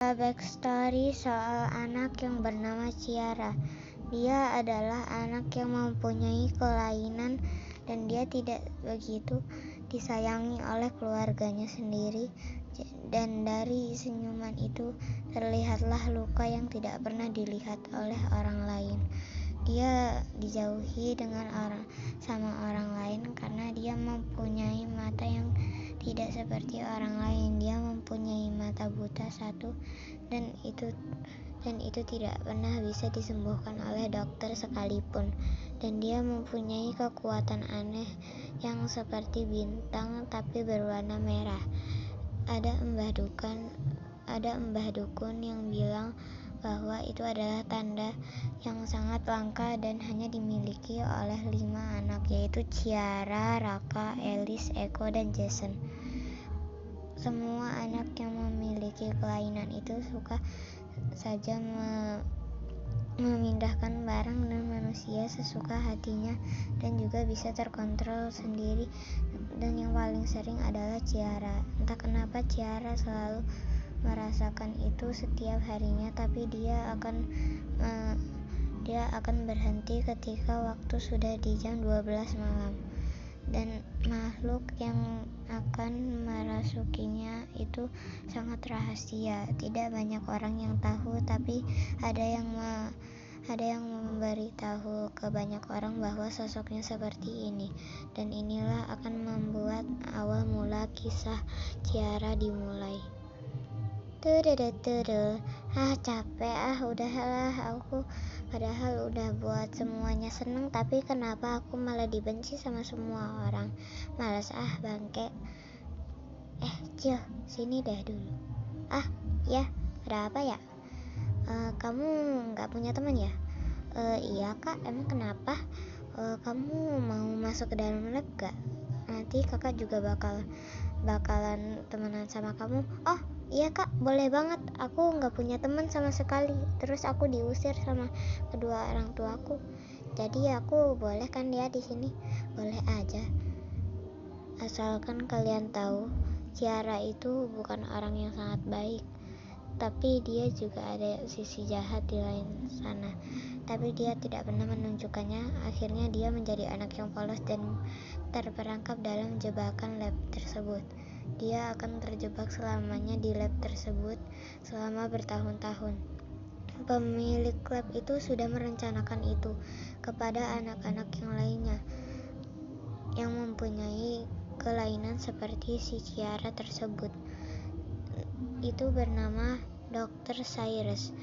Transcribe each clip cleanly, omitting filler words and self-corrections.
Backstory soal anak yang bernama Ciara. Dia adalah anak yang mempunyai kelainan dan dia tidak begitu disayangi oleh keluarganya sendiri, dan dari senyuman itu terlihatlah luka yang tidak pernah dilihat oleh orang lain. Dia dijauhi sama orang lain karena dia mempunyai mata yang tidak seperti orang lain. Dia mempunyai mata buta satu dan itu tidak pernah bisa disembuhkan oleh dokter sekalipun. Dan dia mempunyai kekuatan aneh yang seperti bintang tapi berwarna merah. Ada mbah dukun yang bilang bahwa itu adalah tanda yang sangat langka dan hanya dimiliki oleh 5 anak, yaitu Ciara, Raka, Elis, Eko, dan Jason. Semua anak yang memiliki kelainan itu suka saja memindahkan barang dan manusia sesuka hatinya dan juga bisa terkontrol sendiri. Dan yang paling sering adalah Ciara. Entah kenapa Ciara selalu merasakan itu setiap harinya, tapi dia akan berhenti ketika waktu sudah di jam 12 malam. Dan makhluk yang akan merasukinya itu sangat rahasia. Tidak banyak orang yang tahu, tapi ada yang memberitahu ke banyak orang bahwa sosoknya seperti ini. Dan inilah akan membuat awal mula kisah Ciara dimulai. Capek udahlah, aku padahal udah buat semuanya seneng, tapi kenapa aku malah dibenci sama semua orang. Malas bangke. Cil, sini deh dulu. Ya, ada apa ya? Kamu gak punya teman ya? Iya kak, emang kenapa? Kamu mau masuk ke dalam lab gak? Nanti kakak juga bakalan temenan sama kamu. Oh iya kak, boleh banget. Aku gak punya teman sama sekali. Terus aku diusir sama kedua orang tuaku. Jadi aku boleh kan dia di sini? Boleh aja. Asalkan kalian tahu, Ciara itu bukan orang yang sangat baik. Tapi dia juga ada sisi jahat di lain sana. Tapi dia tidak pernah menunjukkannya. Akhirnya dia menjadi anak yang polos dan terperangkap dalam jebakan lab tersebut. Dia akan terjebak selamanya di lab tersebut selama bertahun-tahun. Pemilik lab itu sudah merencanakan itu kepada anak-anak yang lainnya yang mempunyai kelainan seperti si Ciara tersebut. Itu bernama Dr. Cyrus.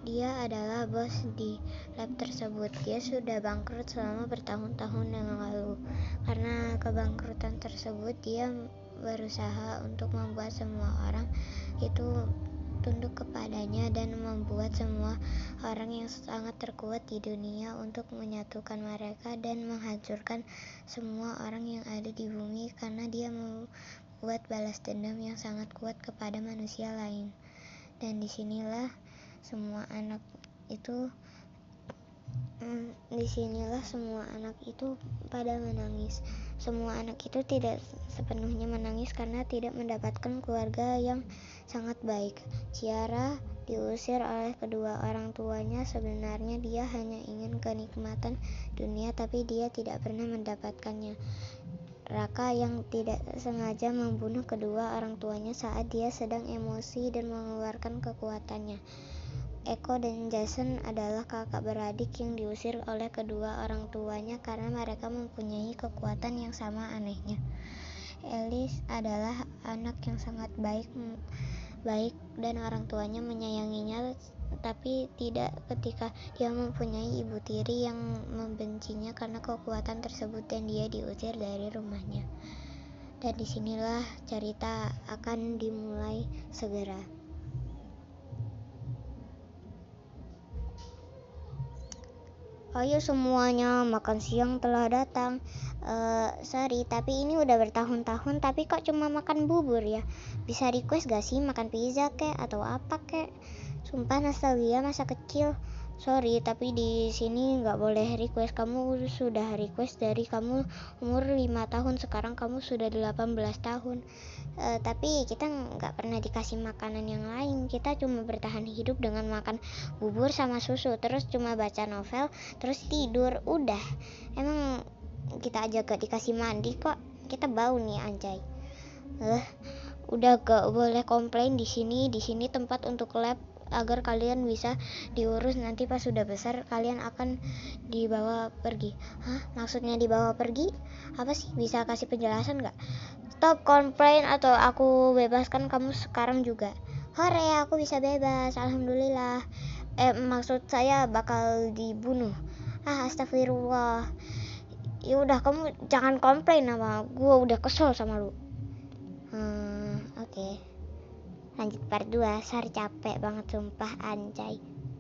Dia adalah bos di lab tersebut. Dia sudah bangkrut selama bertahun-tahun yang lalu. Karena kebangkrutan tersebut, dia berusaha untuk membuat semua orang itu tunduk kepadanya dan membuat semua orang yang sangat terkuat di dunia untuk menyatukan mereka dan menghancurkan semua orang yang ada di bumi karena dia membuat balas dendam yang sangat kuat kepada manusia lain. Dan disinilah semua anak itu pada menangis. Semua anak itu tidak sepenuhnya menangis karena tidak mendapatkan keluarga yang sangat baik. Ciara diusir oleh kedua orang tuanya. Sebenarnya dia hanya ingin kenikmatan dunia, tapi dia tidak pernah mendapatkannya. Raka yang tidak sengaja membunuh kedua orang tuanya saat dia sedang emosi dan mengeluarkan kekuatannya. Eko dan Jason adalah kakak beradik yang diusir oleh kedua orang tuanya karena mereka mempunyai kekuatan yang sama anehnya. Elis adalah anak yang sangat baik dan orang tuanya menyayanginya, tapi tidak ketika dia mempunyai ibu tiri yang membencinya karena kekuatan tersebut dan dia diusir dari rumahnya. Dan disinilah cerita akan dimulai segera. Ayo semuanya, makan siang telah datang. Sorry, tapi ini udah bertahun-tahun tapi kok cuma makan bubur ya? Bisa request gak sih makan pizza kek atau apa kek? Sumpah nostalgia masa kecil. Sorry, tapi di sini nggak boleh request. Kamu sudah request dari kamu umur 5 tahun, sekarang kamu sudah 18 tahun. Tapi kita nggak pernah dikasih makanan yang lain. Kita cuma bertahan hidup dengan makan bubur sama susu, terus cuma baca novel, terus tidur. Udah. Emang kita aja gak dikasih mandi kok. Kita bau nih anjay. Udah gak boleh komplain di sini. Di sini tempat untuk lab agar kalian bisa diurus. Nanti pas sudah besar kalian akan dibawa pergi. Hah? Maksudnya dibawa pergi? Apa sih? Bisa kasih penjelasan gak? Stop komplain atau aku bebaskan kamu sekarang juga. Hore, aku bisa bebas. Alhamdulillah. Maksud saya bakal dibunuh. Astagfirullah. Ya udah, kamu jangan komplain sama gua, udah kesel sama lu. Oke. Lanjut part 2. Sorry, capek banget sumpah anjay.